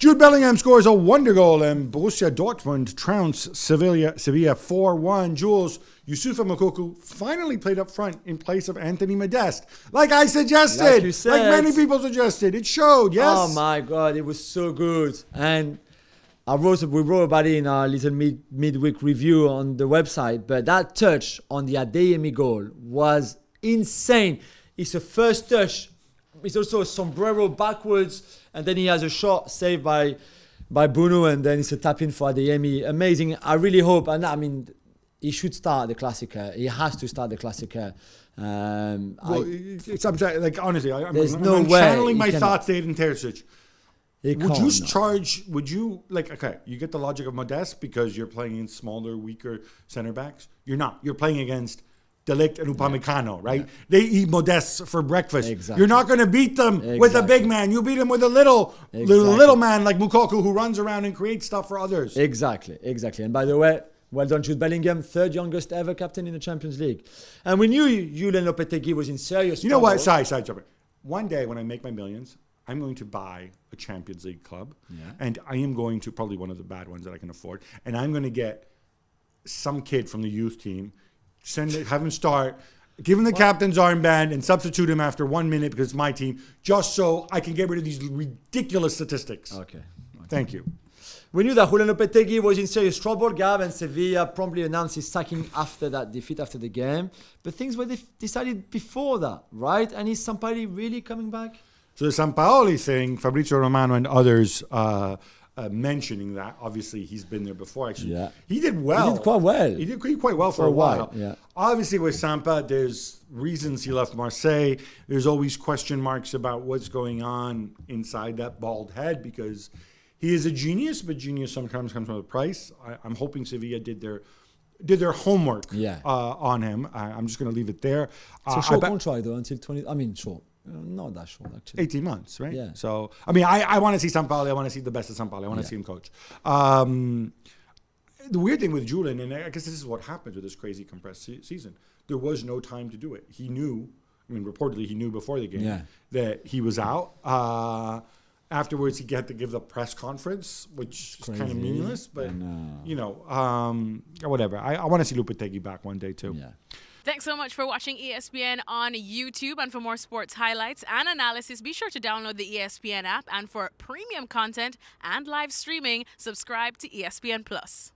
Jude Bellingham scores a wonder goal and Borussia Dortmund trounced Sevilla 4-1. Jules, Youssoufa Moukoko finally played up front in place of Anthony Modeste. Like I suggested. Like you said. Like many people suggested. It showed, yes? Oh my God, it was so good. And we wrote about it in our little midweek review on the website, but that touch on the Adeyemi goal was insane. It's a first touch. It's also a sombrero backwards, and then he has a shot saved by Bruno, and then it's a tap in for Adeyemi. Amazing. I really hope, and I mean, he should start the Classica. He has to start the Classica. I'm like, honestly, I'm way channeling my thoughts to Aiden Terzic. Would you, okay, you get the logic of Modeste because you're playing in smaller, weaker center backs? You're not. You're playing against De Ligt and Upamecano, right? Yeah. They eat Modeste for breakfast. Exactly. You're not going to beat them with a big man. You beat them with a little man like Moukoko who runs around and creates stuff for others. Exactly. And by the way, well done, Jude Bellingham, third youngest ever captain in the Champions League. And we knew Julen Lopetegui was in serious trouble. You know what? Sorry, Jumper. One day when I make my millions, I'm going to buy a Champions League club. Yeah. And I am going to, probably one of the bad ones that I can afford, and I'm going to get some kid from the youth team, have him start, give him the captain's armband, and substitute him after 1 minute because it's my team, just so I can get rid of these ridiculous statistics. Okay. Thank you. We knew that Julen Lopetegui was in serious trouble, Gav, and Sevilla promptly announced his sacking after that defeat after the game. But things were decided before that, right? And is Sampaoli really coming back? So the Sampaoli thing, Fabrizio Romano and others mentioning that. Obviously, he's been there before. Actually, yeah. He did well. He did quite well. He did quite well for a while. Yeah. Obviously, with Sampa, there's reasons he left Marseille. There's always question marks about what's going on inside that bald head because he is a genius, but genius sometimes comes with a price. I'm hoping Sevilla did their homework on him. I'm just going to leave it there. It's a short contract, though, until 20... I mean, short. Not that short, actually. 18 months, right? Yeah. So, I mean, I want to see Sampaoli. I want to see the best of Sampaoli. I want to see him coach. The weird thing with Julien, and I guess this is what happens with this crazy compressed season, there was no time to do it. He knew, reportedly he knew before the game that he was out. Afterwards, he had to give the press conference, which is kind of meaningless, but, whatever. I want to see Lopetegui back one day, too. Yeah. Thanks so much for watching ESPN on YouTube. And for more sports highlights and analysis, be sure to download the ESPN app. And for premium content and live streaming, subscribe to ESPN Plus.